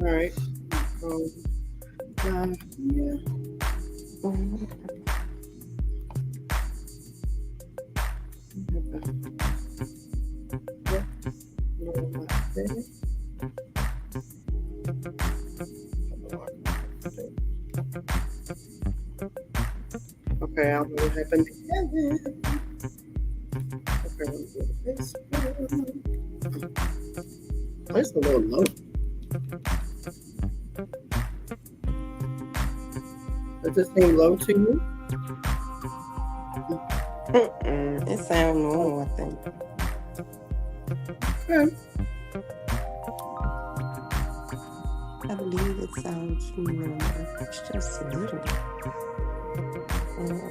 All right. So, yeah. Mhm. Yep. No, not there. Okay, I don't know what happened to Kevin. Okay, let me go to this one. It's a little low. Does this seem low to you? Mm-mm. It sounds normal, I think. Okay. I believe it sounds normal. It's just a little. Mm,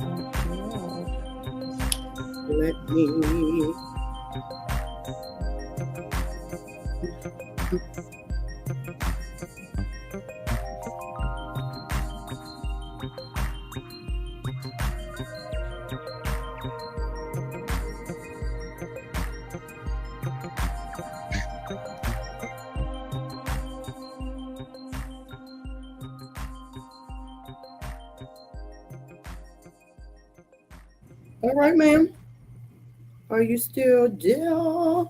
okay. Let me. All right, ma'am. Are you still there?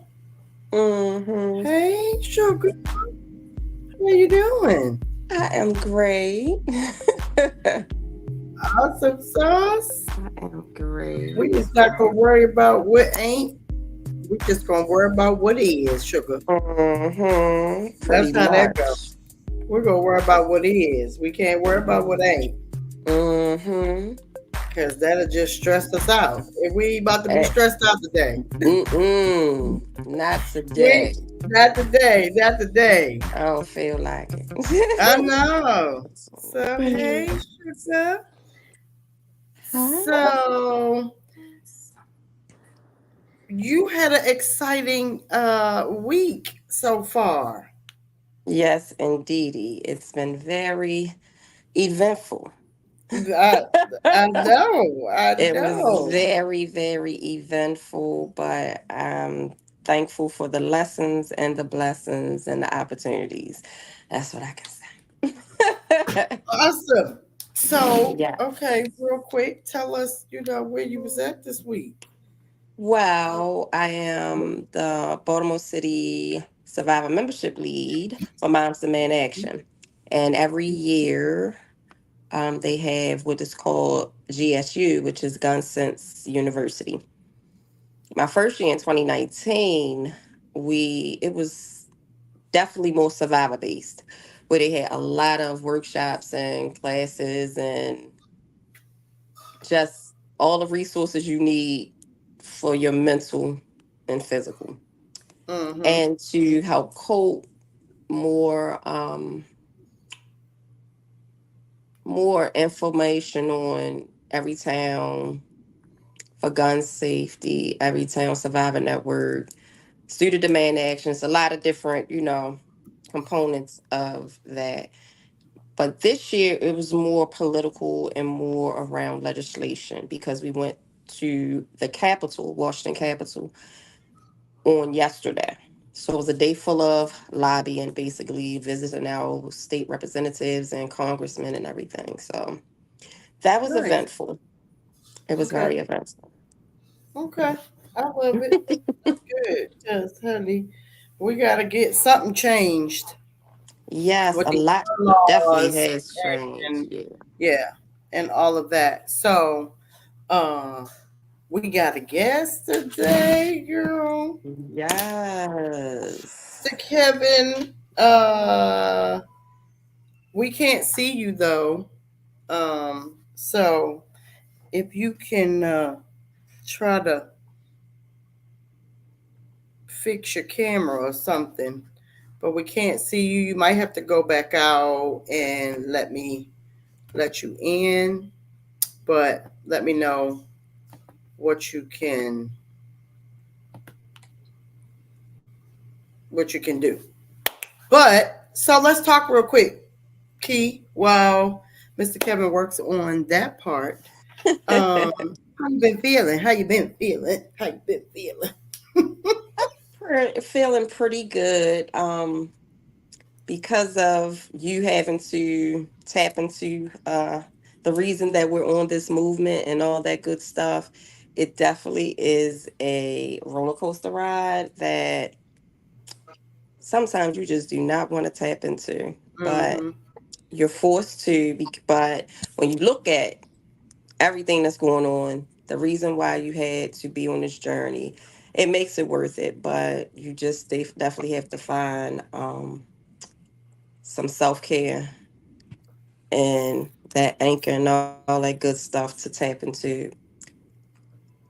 Mm-hmm. Hey, sugar. How you doing? I am great. I Awesome sauce. am great. We just not gonna worry about what ain't. We just gonna worry about what is, sugar. Mm-hmm. That's Pretty how that go. much. We're gonna worry about what is. We can't worry about what ain't. Mm-hmm. Cause that'll just stress us out. If we about to be Eh, stressed out today. mm-mm. Not We today. not today, not today. I don't feel like I it. know. So hey, sugar. Hi. So you had an exciting week so far. Yes, indeedy. It's been very eventful. I I know, I It was know. very, very eventful, but I'm thankful for the lessons and the blessings and the opportunities. That's what I can say. Awesome. So, Yeah. okay, real quick, tell us, where you was at this week. Well, I am the Baltimore City Survivor Membership Lead for Moms Demand Action. And every year, they have what is called GSU, which is Gun Sense University. My first year in 2019, it was definitely more survivor based, where they had a lot of workshops and classes and just all the resources you need for your mental and physical, Mm-hmm. and to help cope more more information on every town for gun safety, every town survivor network, student demand actions, a lot of different, components of that. But this year it was more political and more around legislation because we went to the Capitol, Washington Capitol, on yesterday. So it was a day full of lobbying, basically visiting our state representatives and congressmen and everything. So that was Nice. eventful. It was Okay. very eventful. Okay. I love it. That's good. Because, honey, we got to get something changed Yes, with a these lot gun definitely laws has changed. and, Yeah. yeah, and all of that. So, uh, we got a guest today, girl. Yes. Mr. Kevin. We can't see you though. So if you can try to fix your camera or something, but we can't see you. You might have to go back out and let me let you in, but let me know what you can do. But so let's talk real quick, Key. While Mr. Kevin works on that part, how you been feeling? How you been feeling? How you been feeling? We're feeling pretty good. Because of you having to tap into the reason that we're on this movement and all that good stuff, it definitely is a roller coaster ride that sometimes you just do not want to tap into, but Mm-hmm. you're forced to. But when you look at everything that's going on, the reason why you had to be on this journey, it makes it worth it. But you just definitely have to find some self care and that anchor and all that good stuff to tap into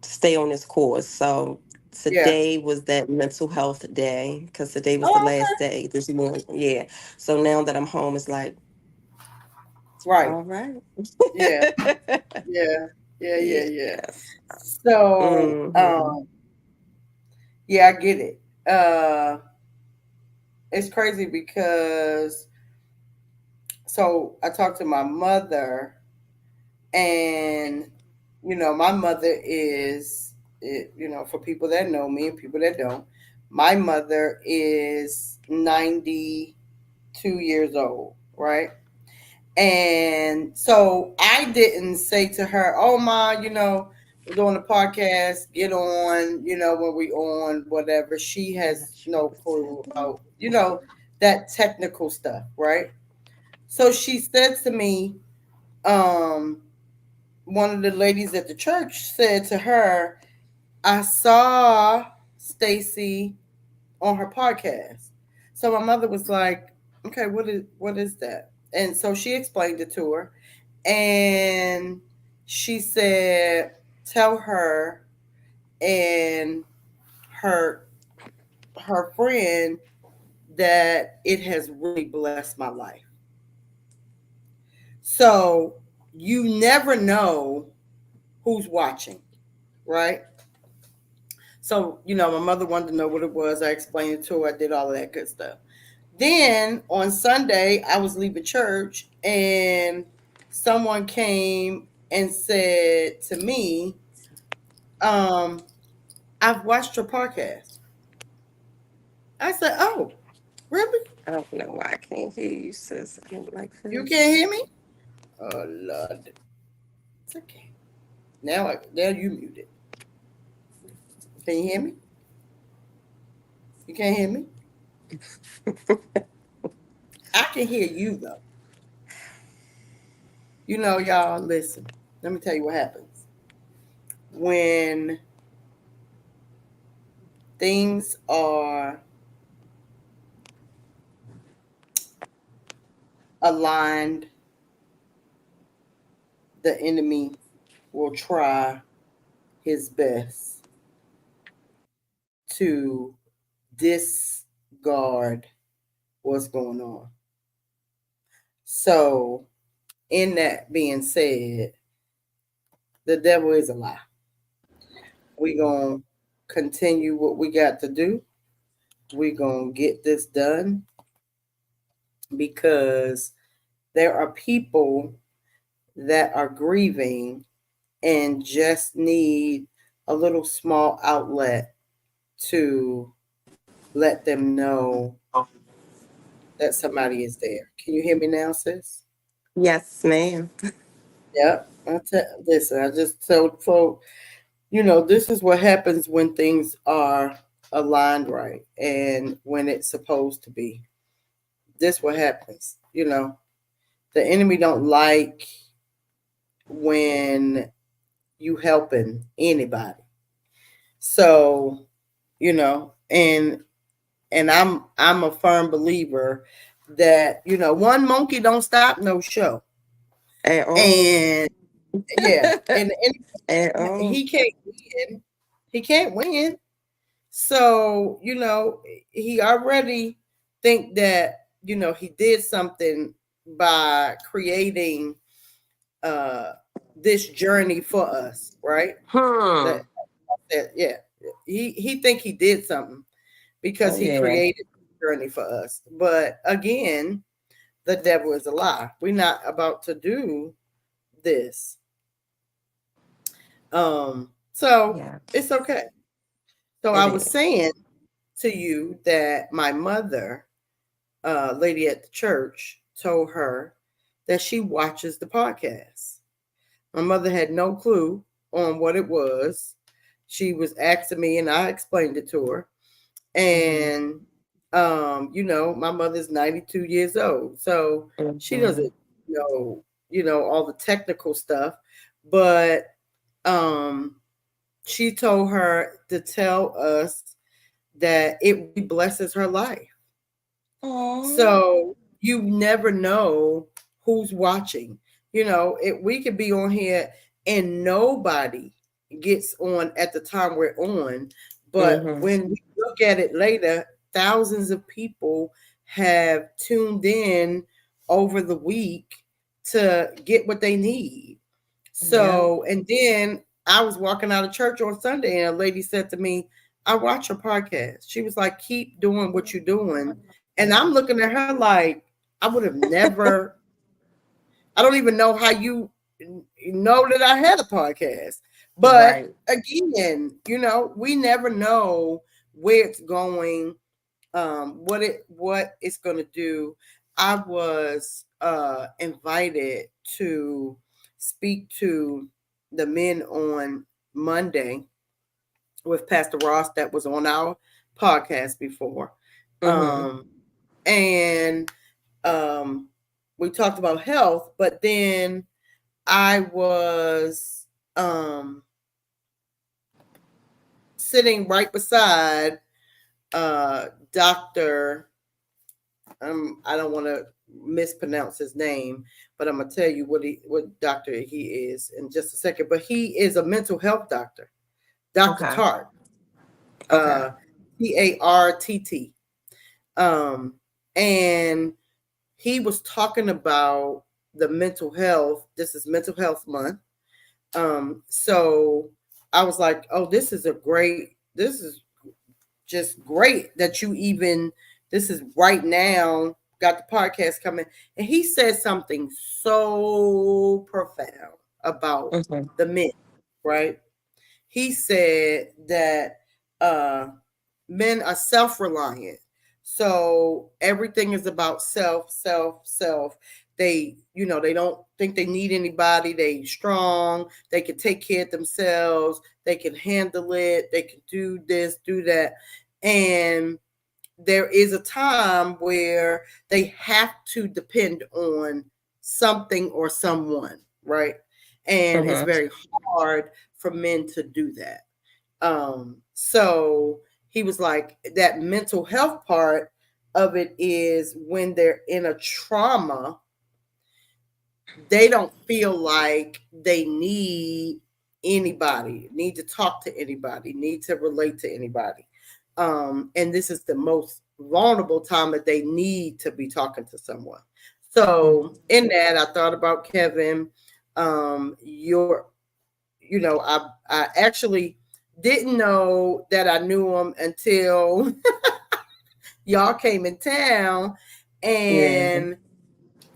to stay on this course. So Yeah. today was that mental health day because today was the Oh, last okay. day this morning. Yeah. So now that I'm home, it's like, Right. all right. Yeah. Yeah. Yeah. Yeah. Yeah. Yes. So, Hmm. yeah, I get it. It's crazy because so I talked to my mother, and my mother is, for people that know me and people that don't, my mother is 92 years old, right? And so I didn't say to her, "Oh, ma, we're doing a podcast. Get on, when we on whatever." She has Yes, no what's clue happening? about, that technical stuff, right? So she said to me, um, one of the ladies at the church said to her, "I saw Stacy on her podcast." So my mother was like, "Okay, what is that?" And so she explained it to her, and she said, "Tell her and her her friend that it has really blessed my life." So you never know who's watching, right? So, my mother wanted to know what it was. I explained it to her. I did all of that good stuff. Then on Sunday, I was leaving church, and someone came and said to me, um, "I've watched your podcast." I said, "Oh, really? I don't know why I can't hear you, sis. I don't like You this. can't hear me?" Oh, Lord. It's okay. Now you muted. Can you hear me? You can't hear me? I can hear you, though. Y'all, listen. Let me tell you what happens. When things are aligned, the enemy will try his best to discard what's going on. So, in that being said, the devil is a lie. We're going to continue what we got to do. We're going to get this done because there are people that are grieving and just need a little small outlet to let them know that somebody is there. Can you hear me now, sis? Yes, ma'am. Yep. Listen, I just told folk, this is what happens when things are aligned right and when it's supposed to be. This what happens. The enemy don't like when you helping anybody. So, and I'm a firm believer that, one monkey don't stop no show. At all. And yeah, and At all. he can't win. He can't win. So, he already think that, he did something by creating uh this journey for us, right? That, Hmm. yeah. He think he did something because Oh he yeah. created the journey for us. But again, the devil is a lie. We're not about to do this. So Yeah. it's okay. So I It was is. saying to you that my mother, lady at the church, told her that she watches the podcast. My mother had no clue on what it was. She was asking me, and I explained it to her. And my mother's 92 years old, so she Mhm. doesn't know all the technical stuff, but she told her to tell us that it really blesses her life. Aw. So you never know who's watching. We could be on here and nobody gets on at the time we're on. But Mhm. when we look at it later, thousands of people have tuned in over the week to get what they need. Yeah. So, and then I was walking out of church on Sunday and a lady said to me, I watch your podcast. She was like, keep doing what you're doing. And I'm looking at her like, I would have never, I don't even know how you know that I had a podcast. But Right. again, we never know where it's going, what it's going to do. I was invited to speak to the men on Monday with Pastor Ross that was on our podcast before. Mhm. Um, and um, we talked about health, but then I was sitting right beside Dr. I don't want to mispronounce his name, but I'm gonna tell you what doctor he is in just a second. But he is a mental health doctor, Dr. Okay. Tart, Okay. uh, Tartt. Um, and he was talking about the mental health. This is Mental Health Month. So I was like, oh, this is just great that you even, this is right now, got the podcast coming. And he said something so profound about Mhm. the men, right? He said that uh, men are self-reliant. So everything is about self, self, self. They don't think they need anybody. They strong. They can take care of themselves. They can handle it. They can do this, do that. And there is a time where they have to depend on something or someone, right? And it's Mhm. very hard for men to do that. So he was like, that mental health part of it is when they're in a trauma, they don't feel like they need to talk to anybody, need to relate to anybody. And this is the most vulnerable time that they need to be talking to someone. Mhm. So in that, I thought about Kevin. Your I actually didn't know that I knew him until y'all came in town, Yeah. and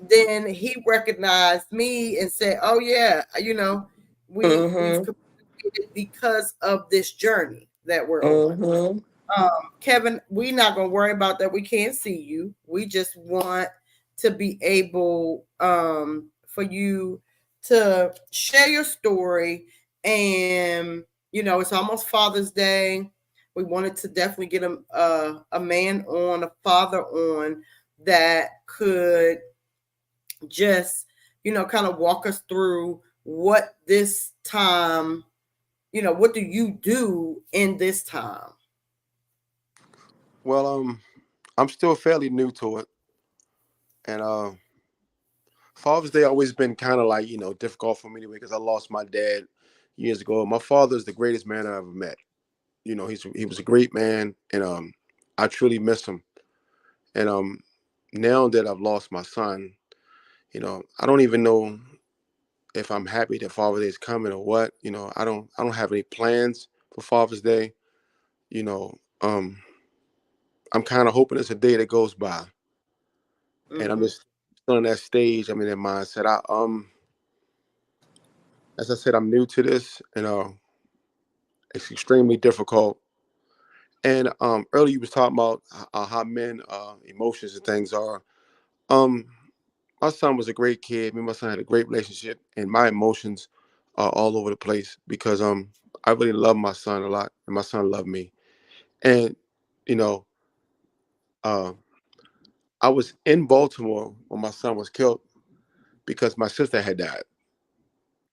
then he recognized me and said, "Oh yeah, we've Mhm. communicated because of this journey that we're on." Mhm. Um, Kevin, we're not gonna worry about that. We can't see you. We just want to be able for you to share your story. And it's almost Father's Day. We wanted to definitely get a man on, a father on that could just kind of walk us through what this time, what do you do in this time? Well, I'm still fairly new to it, and Father's Day always been kind of like difficult for me anyway because I lost my dad years ago. My father is the greatest man I ever met. He was a great man, and I truly miss him. And now that I've lost my son, I don't even know if I'm happy that Father's Day is coming or what. I don't have any plans for Father's Day. You know, um, I'm kind of hoping it's a day that goes by, and I'm Mm-hmm. just still in that stage. I'm in that mindset. As I said, I'm new to this, and it's extremely difficult. And earlier you was talking about how men emotions and things are. Um, my son was a great kid. Me and my son had a great relationship, and my emotions are all over the place because I really love my son a lot, and my son loved me. And you know, uh, I was in Baltimore when my son was killed because my sister had died.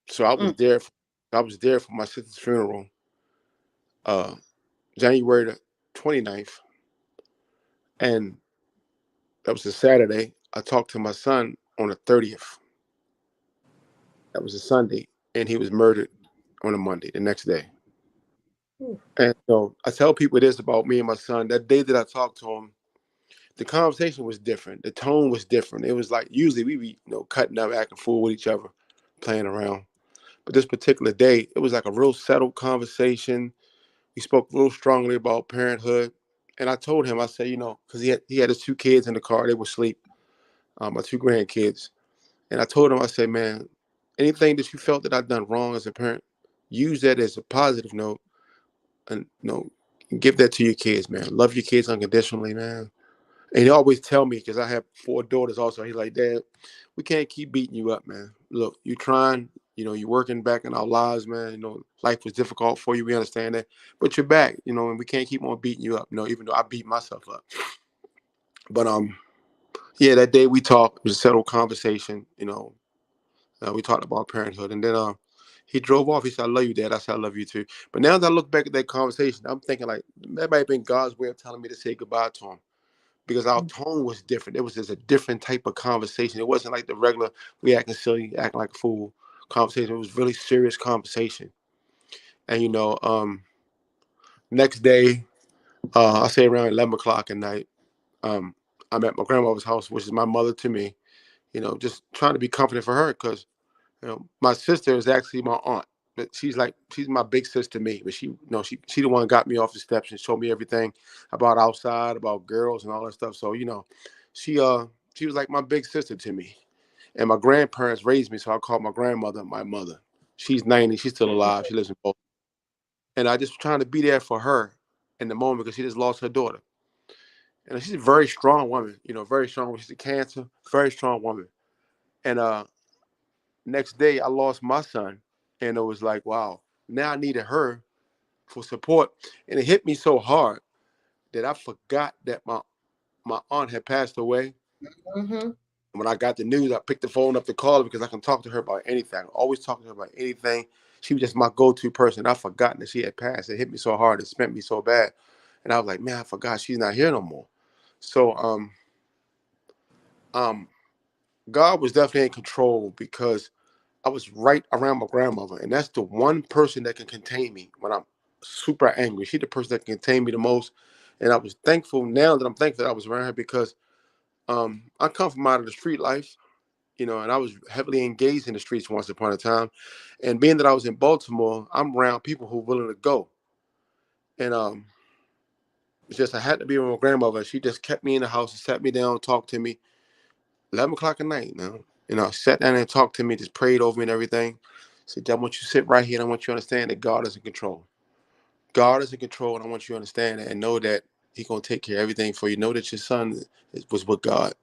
So I was Mm. there. I was there for my sister's funeral, uh, January the 29th, and that was a Saturday. I talked to my son on the 30th. That was a Sunday, and he was murdered on a Monday, the next day. Ooh. And so I tell people this about me and my son. That day that I talked to him, the conversation was different. The tone was different. It was like usually we be, cutting up, acting fool with each other, playing around. But this particular day, it was like a real settled conversation. We spoke real strongly about parenthood. And I told him, I said, because he had his two kids in the car, they were asleep, my two grandkids. And I told him, I said, man, anything that you felt that I've done wrong as a parent, use that as a positive note and give that to your kids, man. Love your kids unconditionally, man. And he always tell me, because I have four daughters also, he's like, Dad, we can't keep beating you up, man. Look, you trying, you're working back in our lives, man. Life was difficult for you. We understand that. But you're back, and we can't keep on beating you up, even though I beat myself up. But yeah, that day we talked, it was a settled conversation, we talked about parenthood. And then he drove off. He said, I love you, Dad. I said, I love you too. But now that I look back at that conversation, I'm thinking like that might have been God's way of telling me to say goodbye to him, because our tone was different. It was just a different type of conversation. It wasn't like the regular, we acting silly, acting like a fool conversation. It was really serious conversation. And, next day, I say around 11 o'clock at night, um, I'm at my grandmother's house, which is my mother to me, just trying to be comforting for her because, my sister is actually my aunt. But she's my big sister to me. But she the one who got me off the steps and showed me everything about outside, about girls and all that stuff. So she she was like my big sister to me. And my grandparents raised me, so I call my grandmother my mother. She's 90. She's still alive. She lives in Baltimore. And I just trying to be there for her in the moment because she just lost her daughter. And she's a very strong woman. Very strong. She's a cancer. Very strong woman. And next day I lost my son, and it was like, wow, now I needed her for support. And it hit me so hard that I forgot that my aunt had passed away. Mm-hmm. When I got the news, I picked the phone up to call her because I can talk to her about anything. I always talk to her about anything. She was just my go-to person. I forgotten that she had passed. It hit me so hard. It spent me so bad. And I was like, man, I forgot she's not here no more. So um God was definitely in control because I was right around my grandmother, and that's the one person that can contain me when I'm super angry. She's the person that can contain me the most, and I was thankful. Now that I'm thankful that I was around her because I come from out of the street life, and I was heavily engaged in the streets once upon a time. And being that I was in Baltimore, I'm around people who are willing to go, and it's just I had to be with my grandmother. She just kept me in the house and sat me down, talked to me. 11 o'clock at night now. Sat down and talked to me, just prayed over me and everything. Said, I want you to sit right here and I want you to understand that God is in control. God is in control, and I want you to understand that and know that He's going to take care of everything for you. Know that your son was with God.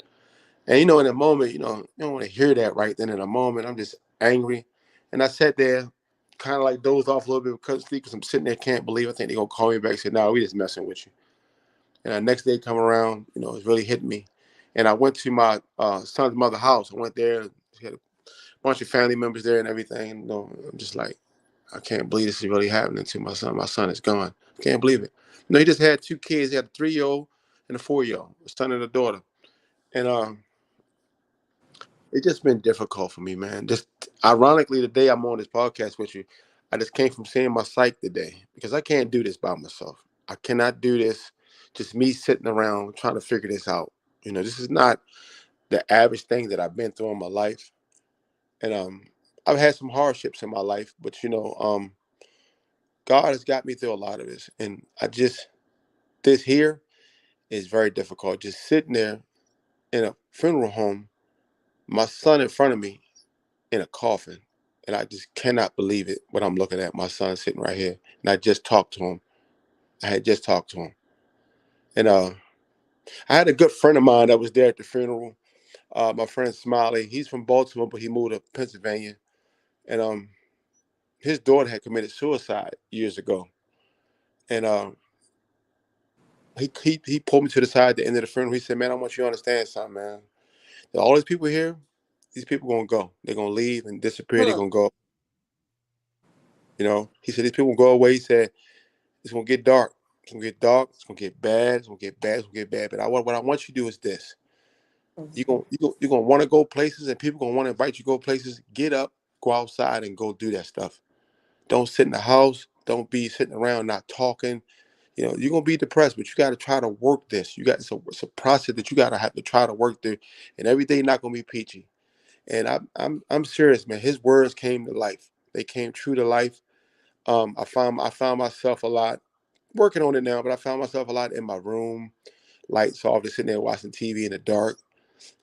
And, in a moment, you don't want to hear that right then in a moment. I'm just angry. And I sat there, kind of like dozed off a little bit, couldn't sleep because I'm sitting there, can't believe. I think they're going to call me back and say, no, we just messing with you. And the next day come around, it's really hitting me. And I went to my son's mother's house. I went there. She had a bunch of family members there and everything. And, I'm just like, I can't believe this is really happening to my son. My son is gone. I can't believe it. He just had two kids. He had a 3-year-old and a 4-year-old, a son and a daughter. And it's just been difficult for me, man. Just ironically, the day I'm on this podcast with you, I just came from seeing my psych today because I can't do this by myself. I cannot do this just me sitting around trying to figure this out. This is not the average thing that I've been through in my life. And I've had some hardships in my life, but God has got me through a lot of this. And this here is very difficult. Just sitting there in a funeral home, my son in front of me in a coffin. And I just cannot believe it when I'm looking at my son sitting right here. And I just talked to him I had just talked to him, and I had a good friend of mine that was there at the funeral. My friend Smiley, he's from Baltimore, but he moved to Pennsylvania, and his daughter had committed suicide years ago, and he pulled me to the side at the end of the funeral. He said, "Man, I want you to understand something, man. That all these people here, these people gonna go. They're gonna leave and disappear. They're Hmm. gonna go. You know." He said, "These people will go away." He said, "It's gonna get dark. It's gonna get dark. It's gonna get bad. It's gonna get bad. It's gonna get bad. But what I want you to do is this. You're gonna want to go places, and people gonna want to invite you to go places. Get up, go outside, and go do that stuff. Don't sit in the house. Don't be sitting around not talking. You know, you're gonna be depressed, but you got to try to work this. You got it's a process that you gotta have to try to work through, and every day not gonna be peachy." And I'm serious, man. His words came to life. They came true to life. I found myself a lot working on it now, but I found myself a lot in my room, lights off, just sitting there watching TV in the dark.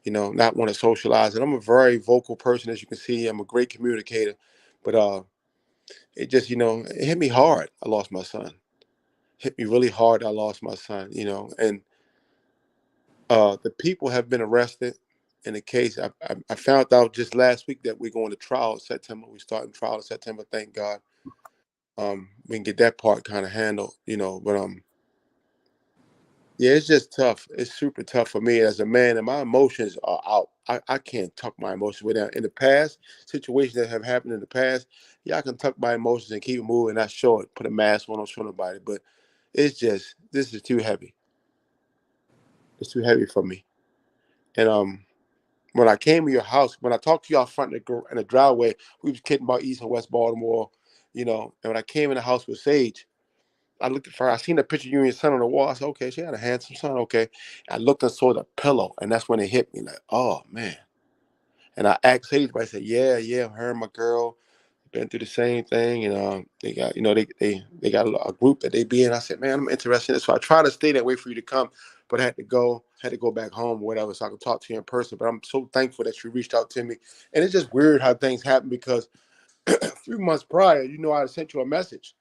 You know, not want to socialize. And I'm a very vocal person, as you can see. I'm a great communicator, but it just, it hit me hard. I lost my son. Hit me really hard. I lost my son. And the people have been arrested in the case. I found out just last week that we're going to trial in September. We're starting trial in September. Thank God. We can get that part kind of handled. But yeah, it's just tough. It's super tough for me as a man, and my emotions are out. I can't tuck my emotions way down. In the past, situations that have happened in the past, yeah, I can tuck my emotions and keep it moving, not show it, put a mask on, don't show nobody. But it's just, this is too heavy. It's too heavy for me. And when I came to your house, when I talked to you out front in the driveway, we was kidding about East and West Baltimore, And when I came in the house with Sage, I looked at her. I seen the picture of you and your son on the wall. I said, okay, she had a handsome son. Okay. I looked and saw the pillow, and that's when it hit me. Like, oh man. And I asked Sage, but I said, yeah, her and my girl been through the same thing, and they got, they got a group that they be in. I said, man, I'm interested in it. So I tried to stay that way for you to come, but I had to go back home or whatever, so I could talk to you in person. But I'm so thankful that you reached out to me. And it's just weird how things happen because a few months prior, I sent you a message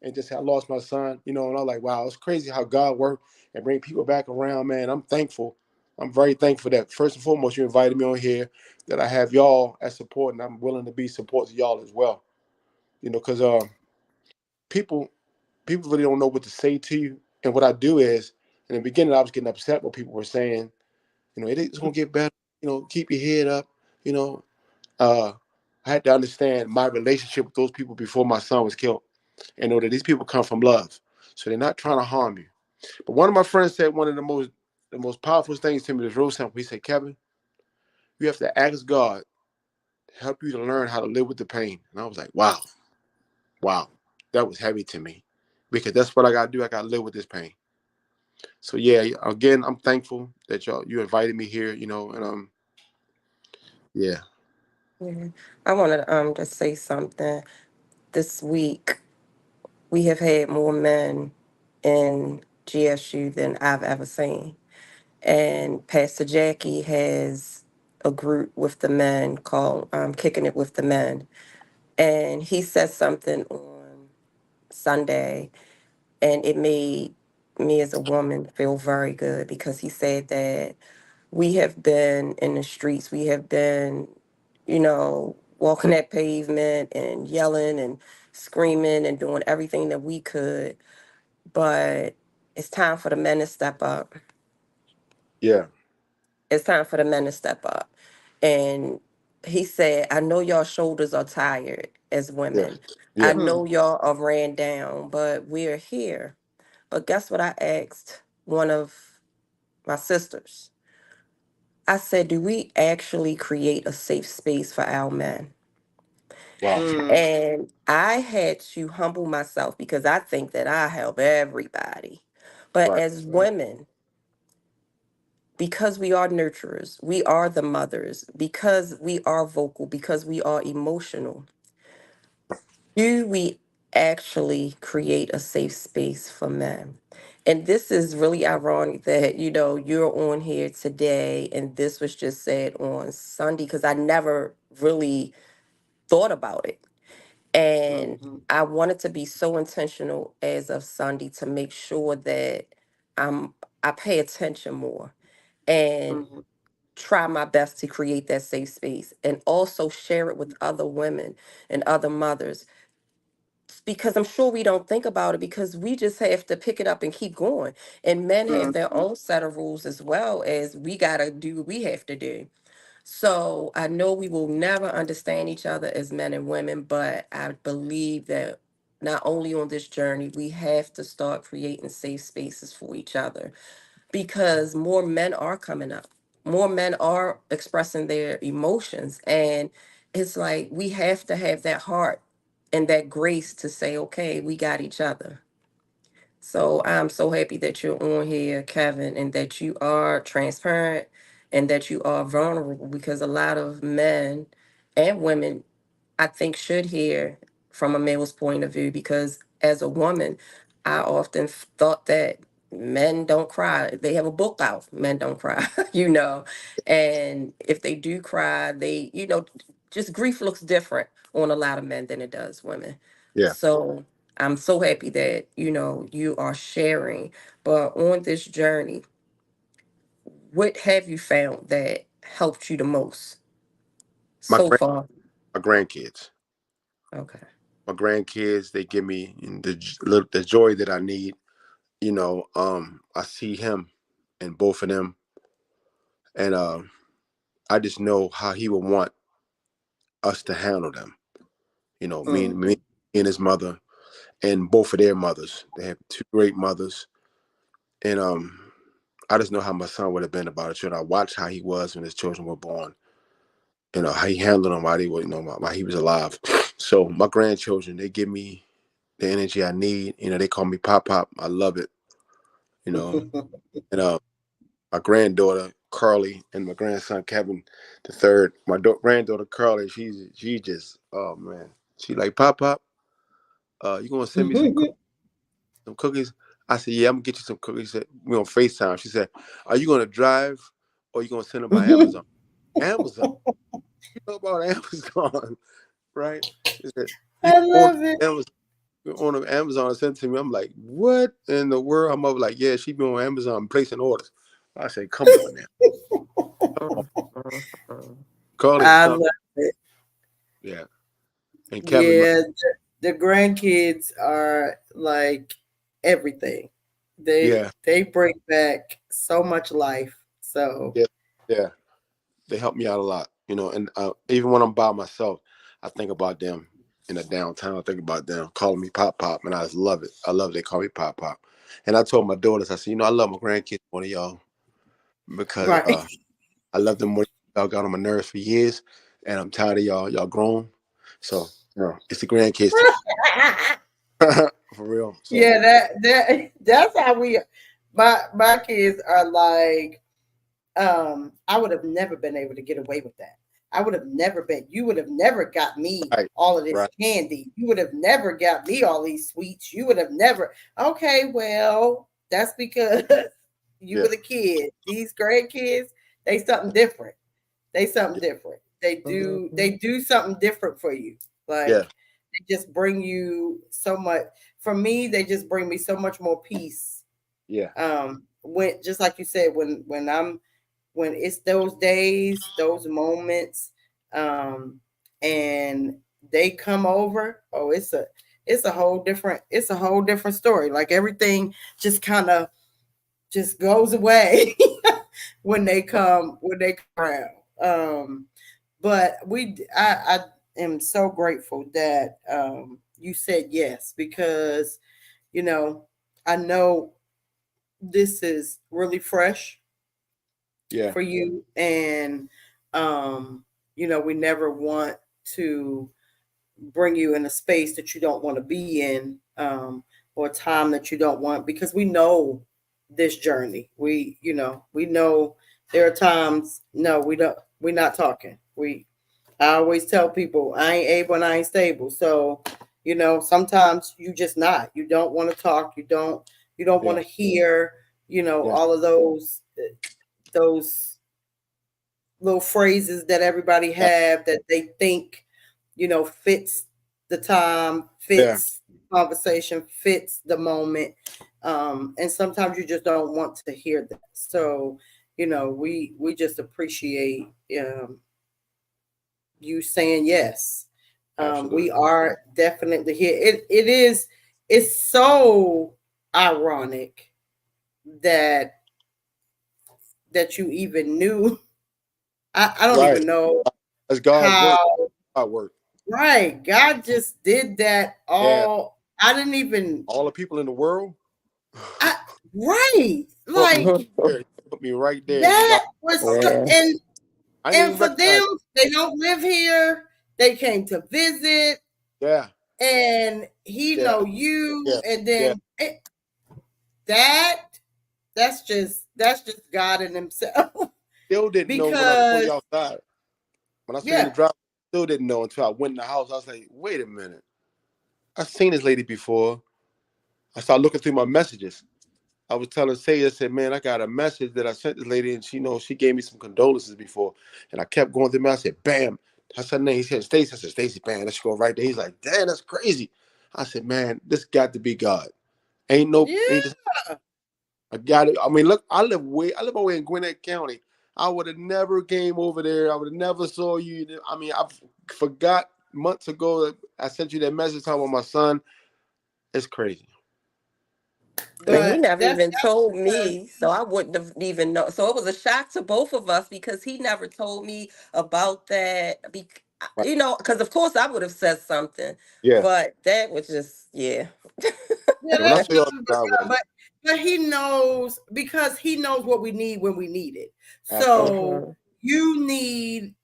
and just had lost my son, and I'm like, wow, it's crazy how God worked and bring people back around, man. I'm thankful. I'm very thankful that first and foremost you invited me on here, that I have y'all as support, and I'm willing to be support to y'all as well. Because people people really don't know what to say to you. And what I do is, in the beginning, I was getting upset what people were saying. It's gonna get better. Keep your head up. You know, uh, I had to understand my relationship with those people before my son was killed, and know that these people come from love, so they're not trying to harm you. But one of my friends said one of the most powerful things to me was real simple. He said, Kevin, you have to ask God to help you to learn how to live with the pain. And I was like, wow, that was heavy to me because that's what I got to do. I got to live with this pain. So yeah, again, I'm thankful that you invited me here. And yeah, Yeah. I want to just say something. This week, we have had more men in GSU than I've ever seen. And Pastor Jackie has a group with the men called Kicking It with the Men. And he said something on Sunday, and it made me as a woman feel very good because he said that we have been in the streets, we have been, walking that pavement and yelling and screaming and doing everything that we could, but it's time for the men to step up. yeah, It's time for the men to step up. And he said, I know y'all shoulders are tired as yeah, women. I yeah, Hmm. know y'all are ran down, but we're here. But guess what I asked one of my sisters? I said, do we actually create a safe space for our men? wow, Hmm. And I had to humble myself because I think that I help everybody. But right, as women, because we are nurturers, we are the mothers, because we are vocal, because we are emotional, do we actually create a safe space for men? And this is really ironic that, you're on here today and this was just said on Sunday because I never really thought about it. And Mm-hmm. I wanted to be so intentional as of Sunday to make sure that I'm I pay attention more and Mm-hmm. try my best to create that safe space and also share it with other women and other mothers, because I'm sure we don't think about it because we just have to pick it up and keep going. And men have their Mm-hmm. own set of rules as well, as we got to do what we have to do. So I know we will never understand each other as men and women, but I believe that not only on this journey, we have to start creating safe spaces for each other, because more men are coming up. More men are expressing their emotions. And it's like we have to have that heart and that grace to say, okay, we got each other. So I'm so happy that you're on here, Kevin, and that you are transparent and that you are vulnerable, because a lot of men and women, I think, should hear from a male's point of view, because as a woman, I often thought that men don't cry. They have a book out, men don't cry, you know. And if they do cry, they, just grief looks different on a lot of men than it does women. Yeah. So I'm so happy that, you are sharing. But on this journey, what have you found that helped you the most My so far? my grandkids. Okay. My grandkids, they give me the joy that I need. I see him and both of them, and I just know how he would want us to handle them. Me Mm-hmm. and his mother, and both of their mothers. They have two great mothers, and I just know how my son would have been about it. I watched how he was when his children were born. How he handled them while they were, while he was alive. So my grandchildren, they give me the energy I need. They call me Pop Pop. I love it. You know, and my granddaughter Carly and my grandson Kevin the third. My granddaughter Carly, she just, oh man, she like, Pop Pop. You gonna send me some cookies? I said, yeah, I'm gonna get you some cookies. We on FaceTime. She said, are you gonna drive or you gonna send them by Amazon? Amazon. You know about Amazon, right? She said, you I order love it. Amazon on Amazon and sent it to me. I'm like, what in the world? I'm up like, yeah, she be on Amazon placing orders. I say, come on now. Come on. Carly is I love something. it. Yeah. And Kevin, Yeah, the grandkids are like everything. They yeah, they bring back so much life. So yeah, yeah. They help me out a lot, and even when I'm by myself, I think about them in the downtown. I think about them calling me Pop Pop, and I just love it. I love it. They call me Pop Pop. And I told my daughters, I said, I love my grandkids more than y'all because right. I love them more. Y'all got on my nerves for years, and I'm tired of y'all. Y'all grown, so it's the grandkids for real. So Yeah, that's how we my kids are like I would have never been able to get away with that. I would have never been. You would have never got me right, all of this right, candy. You would have never got me all these sweets. You would have never. Okay, well, that's because you yeah, were the kid. These grandkids, they something different. They something different. They Mhm. do something different for you. yeah, Like they just bring you so much. For me, they just bring me so much more peace. yeah, When just like you said, when it's those days, those moments, um, and they come over, oh, it's a whole different story. Like everything just kind of just goes away when they come around. But I am so grateful that you said yes because you know I know this is really fresh yeah, for you, and um, we never want to bring you in a space that you don't want to be in, or a time that you don't want, because we know this journey. We know there are times. No, we don't. We're not talking. I always tell people I ain't able and I ain't stable. So, sometimes you just not. You don't want to talk. You don't want yeah, to hear, yeah, all of those little phrases that everybody yeah, have that they think, fits the time, fits conversation, fits the moment. And sometimes you just don't want to hear that. So, we just appreciate you saying yes. Absolutely. We are definitely here. It's so ironic that you even knew. I don't Right. even know That's God's work. how. God work. Right, God just did that Yeah. all. I didn't even. All the people in the world. I right, Put me like there. Put me right there. And that God, was Yeah. I didn't and even for recognize. them, they don't live here. They came to visit, Yeah. and he Yeah. know you, Yeah. and Yeah. then that that's just God in himself. Still didn't know when I pulled Because you outside. When I saw you in the yeah, drive, still didn't know until I went in the house. I was like, wait a minute. I've seen this lady before. I started looking through my messages. I was telling Say, I said, man, I got a message that I sent this lady, and she gave me some condolences before. And I kept going through my, I said, bam. That's her name. He said, Stacy. I said, Stacy, bam, let's go right there. He's like, damn, that's crazy. I said, man, this got to be God. Ain't yeah, this, I got it. I mean, look, I live away in Gwinnett County. I would have never came over there. I would have never saw you. I mean, I forgot months ago that I sent you that message talking about my son. It's crazy. And he but never that's even told because me, so I wouldn't have even know. So it was a shock to both of us because he never told me about that. Right. Because of course I would have said something, Yeah. but that was just, yeah. yeah, When I that's say all nothing the but time with God. it, But he knows because he knows what we need when we need it. absolutely. So Mhm. you need,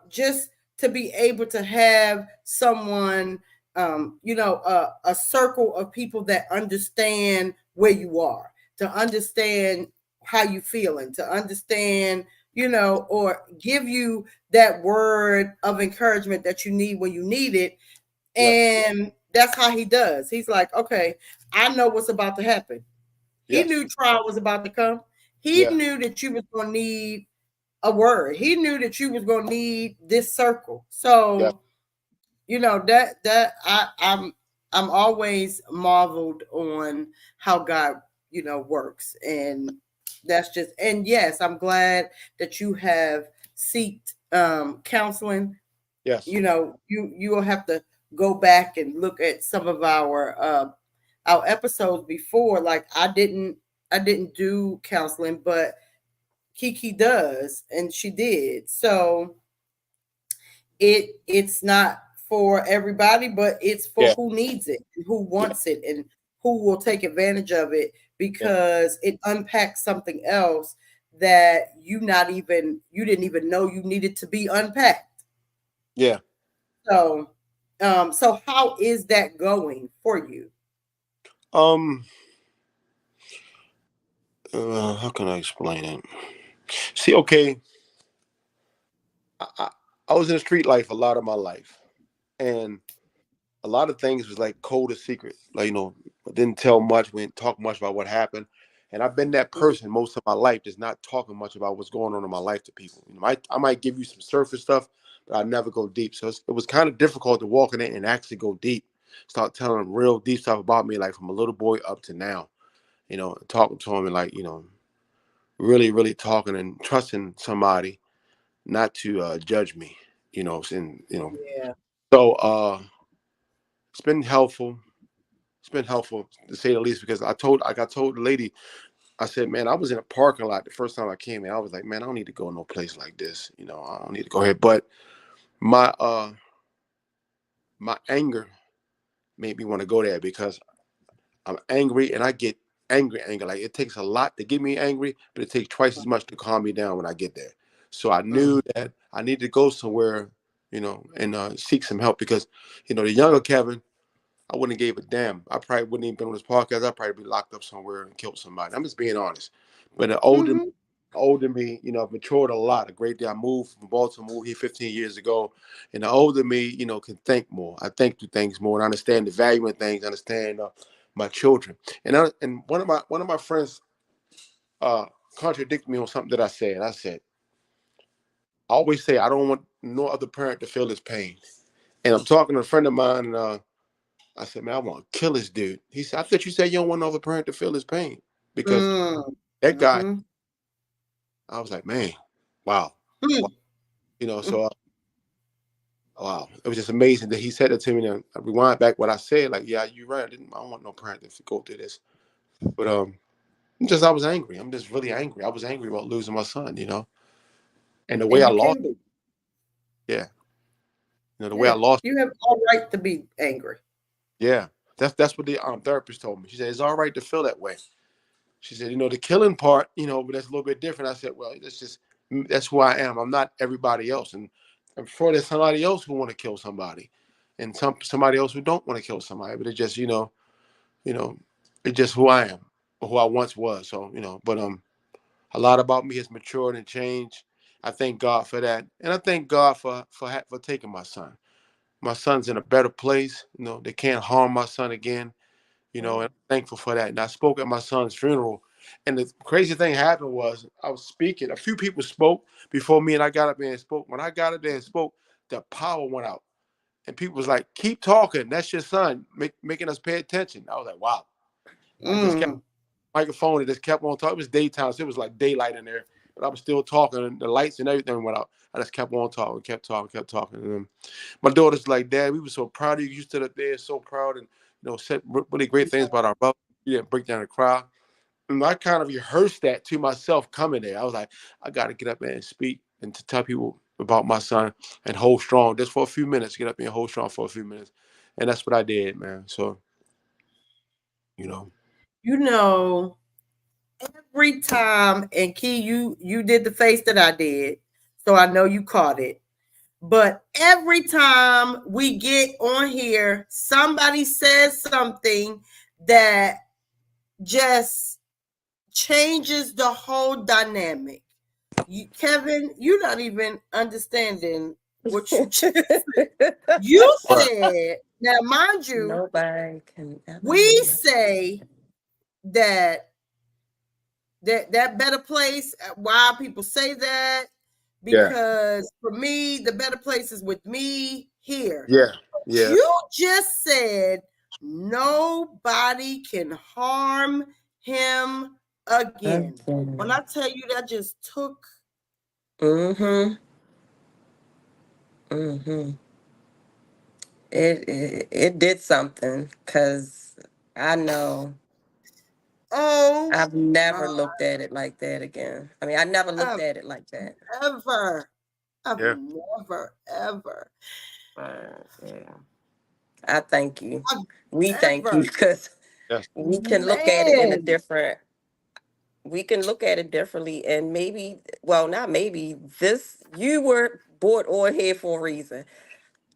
just to be able to have someone, a circle of people that understand where you are, to understand how you feeling, to understand, or give you that word of encouragement that you need when you need it. Yes. And that's how he does. He's like, okay, I know what's about to happen. He Yes. knew trial was about to come. He Yeah. knew that you was going to need a word. He knew that you was going to need this circle. Yeah. So, I'm always marveled on how God, works. And that's just, and yes, I'm glad that you have seeked counseling. Yes. You will have to go back and look at some of our episodes before. Like I didn't do counseling, but Kiki does, and she did. So it's not for everybody, but it's for Yeah. who needs it and who Yeah. wants it and who will take advantage of it, Yeah. because it unpacks something else that you didn't even know you needed to be unpacked. Yeah. So, so how is that going for you? Um. How can I explain it? See, okay, I, I was in the street life a lot of my life, and a lot of things was like cold as secret. Like, I didn't tell much. We didn't talk much about what happened. And I've been that Mhm. person most of my life, just not talking much about what's going on in my life to people. I might give you some surface stuff, but I never go deep. So it was kind of difficult to walk in it and actually go deep, start telling them real deep stuff about me, like from a little boy up to now. Talking to them and like, really, really talking and trusting somebody not to judge me. And Yeah. so it's been helpful. It's been helpful to say the least, because I told the lady, I said, man, I was in a parking lot the first time I came in. I was like, man, I don't need to go no place like this. I don't need to go here. But my my anger made me want to go there, because I'm angry and I get angry. Like, it takes a lot to get me angry, but it takes twice as much to calm me down when I get there. So I Mm. knew that I needed to go somewhere, and seek some help, because, the younger Kevin, I wouldn't have gave a damn. I probably wouldn't even been on this podcast. I'd probably be locked up somewhere and killed somebody. I'm just being honest. But the Mhm. older me, I've matured a lot, a great deal. I moved from Baltimore, moved here 15 years ago. And the older me, can think more. I think through things more and understand the value in things, understand my children. And one of my friends uh contradicted me on something that I said. I said, I always say I don't want no other parent to feel this pain. And I'm talking to a friend of mine, and I said, man, I want to kill this dude. He said, I thought you said you don't want no other parent to feel his pain. Because Mm. that guy, Mhm. I was like, man, wow. Mm. You know, so wow. It was just amazing that he said it to me. And I rewind back what I said, like, yeah, you're right. I don't want no parent to go through this. But I was angry. I'm just really angry. I was angry about losing my son, And the way And I you lost, can be. yeah. The way I Yeah. lost, You have all right to be angry. yeah. That's what the therapist told me. She said, it's all right to feel that way. She said, the killing part, but that's a little bit different. I said, well, that's who I am. I'm not everybody else. And I'm sure there's somebody else who want to kill somebody and somebody else who don't want to kill somebody. But it's just, it's just who I am or who I once was. So, but a lot about me has matured and changed. I thank God for that. And I thank God for taking my son. My son's in a better place. They can't harm my son again. And I'm thankful for that. And I spoke at my son's funeral. And the crazy thing happened was I was speaking. A few people spoke before me, and I got up there and spoke. When I got up there and spoke, the power went out. And people was like, keep talking. That's your son, making us pay attention. I was like, wow. I just kept Mm. microphone and just kept on talking. It was daytime, so it was like daylight in there. But I was still talking, and the lights and everything went out. I just kept on talking, kept talking. And my daughter's like, Dad, we were so proud of you. You stood up there, so proud, and said really great things about our brother. You didn't break down and cry. And I kind of rehearsed that to myself coming there. I was like, I got to get up there and speak and to tell people about my son and hold strong just for a few minutes. Get up there and hold strong for a few minutes, and that's what I did, man. So, you know, You know, every time, and Key, you did the face that I did, so I know you caught it. But every time we get on here, somebody says something that just changes the whole dynamic. Kevin, you're not even understanding what you just said. You but said, now mind you, Nobody can ever we know. say that better place, why people say that, yeah, because for me, the better place is with me here. yeah, yeah, You just said nobody can harm him again. When I tell you that just took. Mm-hmm. Mm-hmm. It did something because I know Oh I've never my, looked at it like that again. I mean, I never looked I've at it like that. ever, I've yeah. never, ever, Yeah. I thank you. I've We thank you ever, because Yes. we can look at it in a man. different. We can look at it differently, and maybe, well, not maybe. This you were brought on here for a reason,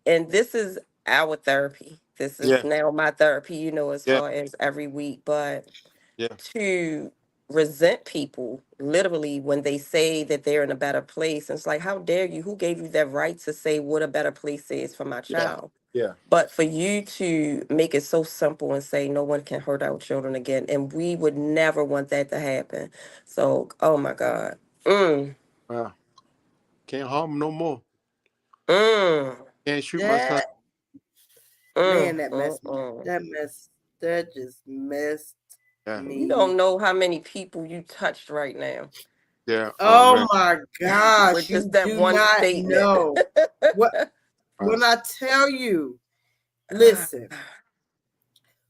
and this is our therapy. This is Yeah. now my therapy. As Yeah. far as every week, but Yeah. to resent people literally when they say that they're in a better place. And it's like, how dare you? Who gave you that right to say what a better place is for my Yeah. child? Yeah. But for you to make it so simple and say no one can hurt our children again, and we would never want that to happen. So, oh my God. Mm, Wow. Can't harm him no more. mm, Can't shoot my son. That mm, man, that mm, messed me. mm. That just messed Yeah. You me. don't know how many people you touched right now Yeah. Oh Oh man. my with gosh, just you that do one not statement. know what Wow. when I tell you. Listen,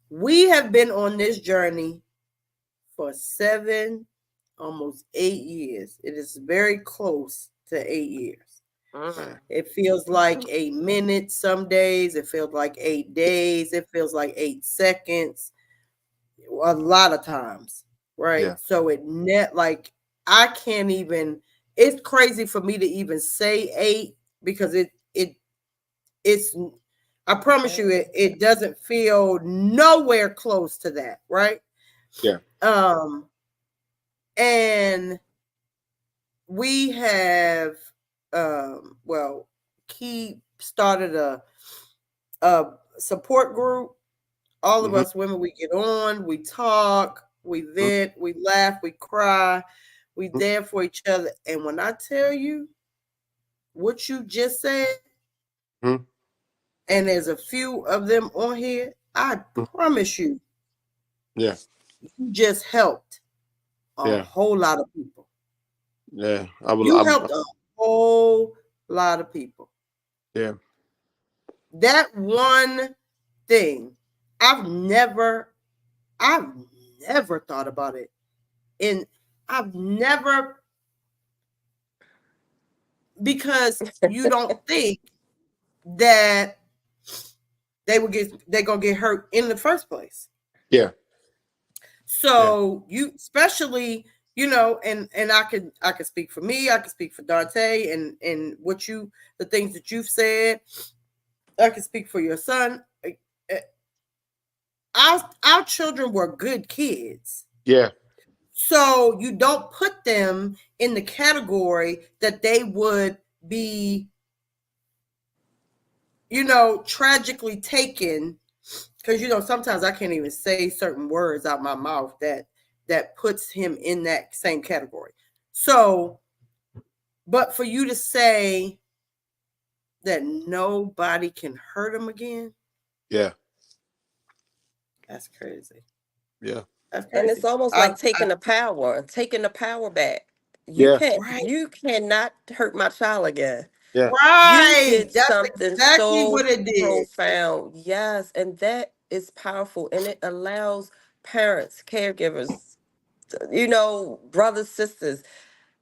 we have been on this journey for 7, almost 8 years. It is very close to 8 years. Mm. It feels like 8 minutes some days. It feels like 8 days. It feels like 8 seconds. A lot of times, right? Yeah. So like I can't even. It's crazy for me to even say 8 because it's. I promise you, it doesn't feel nowhere close to that, right? Yeah. Um, and we have well, Key started a support group. All of Mm-hmm. us women, we get on, we talk, we vent, we laugh, we cry, we there for each other. And when I tell you what you just said, Mm-hmm. and there's a few of them on here, I promise you, Yeah. you just helped a Yeah. whole lot of people. Yeah. I will. You helped a whole lot of people. Yeah. That one thing, I've never thought about it. And I've never, because you don't think that they're gonna get hurt in the first place. Yeah. So you, especially, you know, and I can speak for me, I can speak for Dante, and the things that you've said. I can speak for your son. Our children were good kids. Yeah. So you don't put them in the category that they would be, you know, tragically taken, because, you know, sometimes I can't even say certain words out my mouth that puts him in that same category. So, but for you to say that nobody can hurt him again, Yeah. that's crazy. Yeah. That's And crazy. it's almost like taking the power back. Yeah. Right. You cannot hurt my child again. Yeah. You Right. did That's something exactly so what it did. profound. Yes, and that is powerful, and it allows parents, caregivers, you know, brothers, sisters.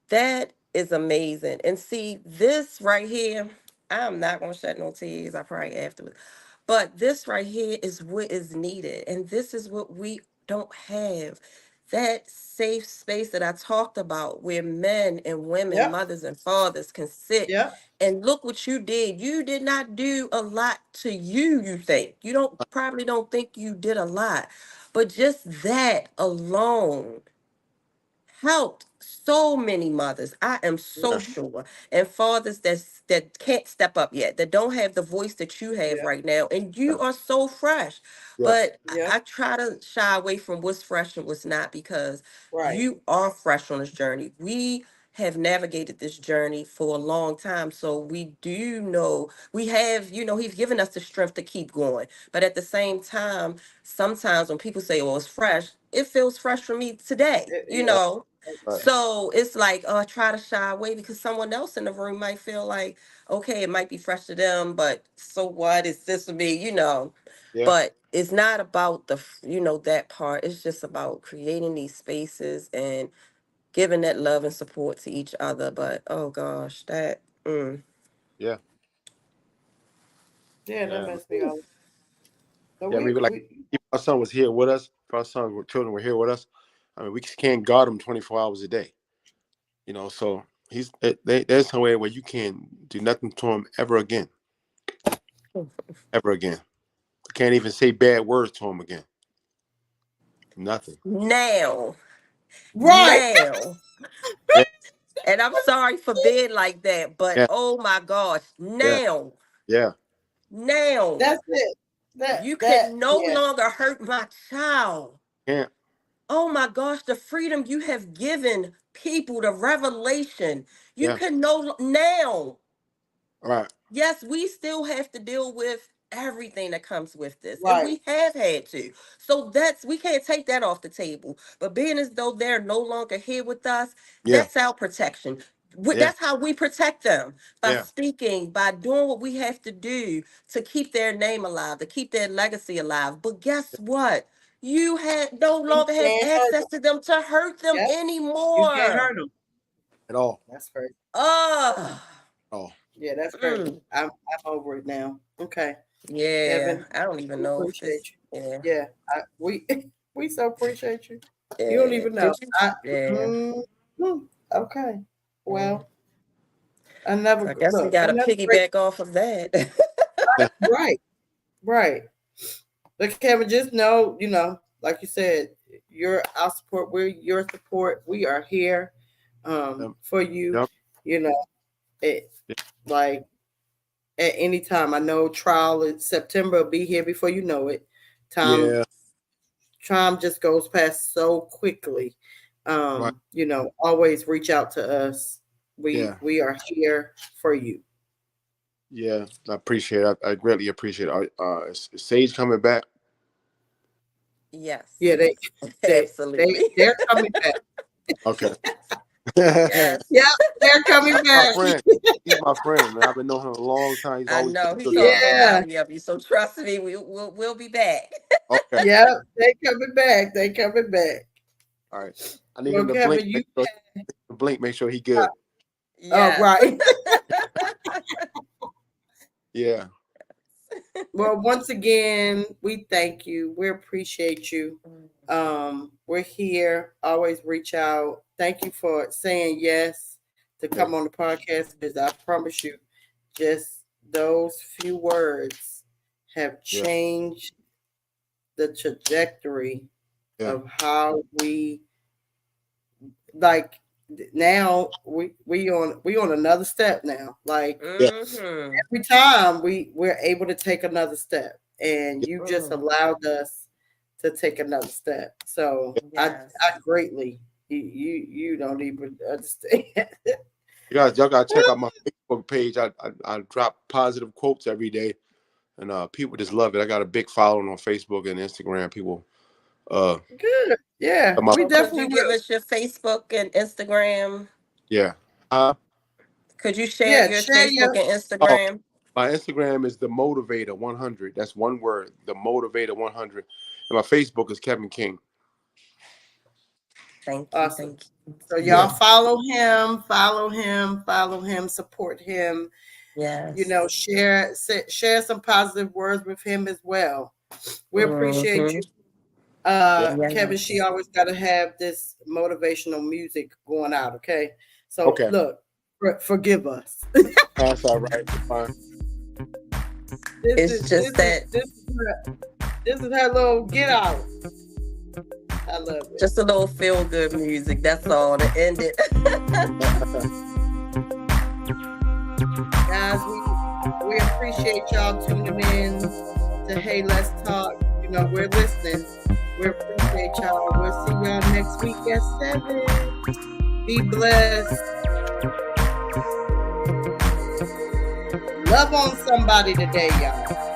That is amazing. And see, this right here, I'm not gonna shed no tears. I probably afterwards. But this right here is what is needed. And this is what we don't have. That safe space that I talked about where men and women, Yep. mothers and fathers can sit Yep. and look what you did. You did not do a lot to you, you think. You don't think you did a lot. But just that alone helped so many mothers. I am so Yeah. sure. And fathers that can't step up yet, that don't have the voice that you have Yep. right now. And Yeah. you are so fresh. Yeah. But Yep. I try to shy away from what's fresh and what's not, because Right. you are fresh on this journey. We have navigated this journey for a long time. So we do know we have, you know, he's given us the strength to keep going. But at the same time, sometimes when people say, oh, it's fresh, it feels fresh for me today, you Yeah. know. Right. So it's like, oh, I try to shy away because someone else in the room might feel like, okay, it might be fresh to them, but so what? Is this for me? You know. Yeah. But it's not about you know, that part. It's just about creating these spaces and giving that love and support to each other. But oh gosh, that. Yeah. Yeah, that Yeah. must be all. So Yeah. I mean, like, if our son was here with us, if our children were here with us, I mean, we can't guard them 24 hours a day. You know, so there's somewhere where you can't do nothing to him ever again. Ever again. You can't even say bad words to him again. Nothing. Now, Right. now. Yeah. And I'm sorry for being like that, but Yeah. oh my gosh, Yeah. now, Yeah. now, That's it. you That can no yeah. longer hurt my child. Can't. Oh my gosh, the freedom you have given people, the revelation. You Yeah. can no now. All right. Yes, we still have to deal with everything that comes with this, and Right. we have had to. So we can't take that off the table. But being as though they're no longer here with us, Yeah. that's our protection. Yeah. That's how we protect them, by Yeah. speaking, by doing what we have to do to keep their name alive, to keep their legacy alive. But guess what? You no You longer have can't hurt access them. to them to hurt them Yep. You can't anymore. hurt them. At all. That's crazy. Oh, Oh. Yeah, that's crazy. I'm over it now. Okay, yeah. Kevin, I don't even we know if this. appreciate you. Yeah. Yeah, we we so appreciate you. You don't Yeah. even know. Yeah. Okay. Yeah. Well, So I guess we got to another great. piggyback off of that. Right. Right. But Kevin, just know, you know, like you said, you're our support. We're your support. We are here Yep. for you. Yep. You know, it Yeah. like at any time. I know trial in September will be here before you know it. Yeah. Time just goes past so quickly. Right. You know, always reach out to us. Yeah. We are here for you. Yeah, I appreciate it. I greatly appreciate it. Is Sage coming back? Yes. Yeah, Absolutely. they're coming back. Okay. Yes. Yeah, they're coming My back. friend. He's my friend, man. I've been knowing him a long time. He's I always know been he good talks guy. so Yeah, highly of you, so trust me, we'll be back. Okay. yeah, they coming back. They coming back. All right. I need Well, him to Kevin, you make sure he good. Yes. right. Yeah. Well, once again, we thank you. We appreciate you. We're here. Always reach out. Thank you for saying yes to come on the podcast, because I promise you, just those few words have Yeah. changed the trajectory Yeah. of how we like. Now we on another step now. Like Mhm. every time we're able to take another step, and you just Mm. allowed us to take another step. So Yes. I greatly, you don't even understand. Y'all gotta check out my Facebook page. I drop positive quotes every day, and people just love it. I got a big following on Facebook and Instagram. People, Good. Yeah, my, we So could definitely you give will. us your Facebook and Instagram? yeah. Could you share Yeah, your share Facebook your and Oh, Instagram? my Instagram is the Motivator 100. That's one word, the Motivator 100, and my Facebook is Kevin King. Thank you. awesome. Thank you. So y'all follow him, support him. Yes. You know, share some positive words with him as well. We appreciate you. Kevin, Yes. she always got to have this motivational music going out. Okay, so Okay. look, forgive us. That's all right. Fine. This It's just that this is her little get out. I love it. just a little feel good music. That's all to end it. Guys, we appreciate y'all tuning in to Hey Let's Talk. You know, we're listening. We appreciate y'all. We'll see y'all next week at 7. Be blessed. Love on somebody today, y'all.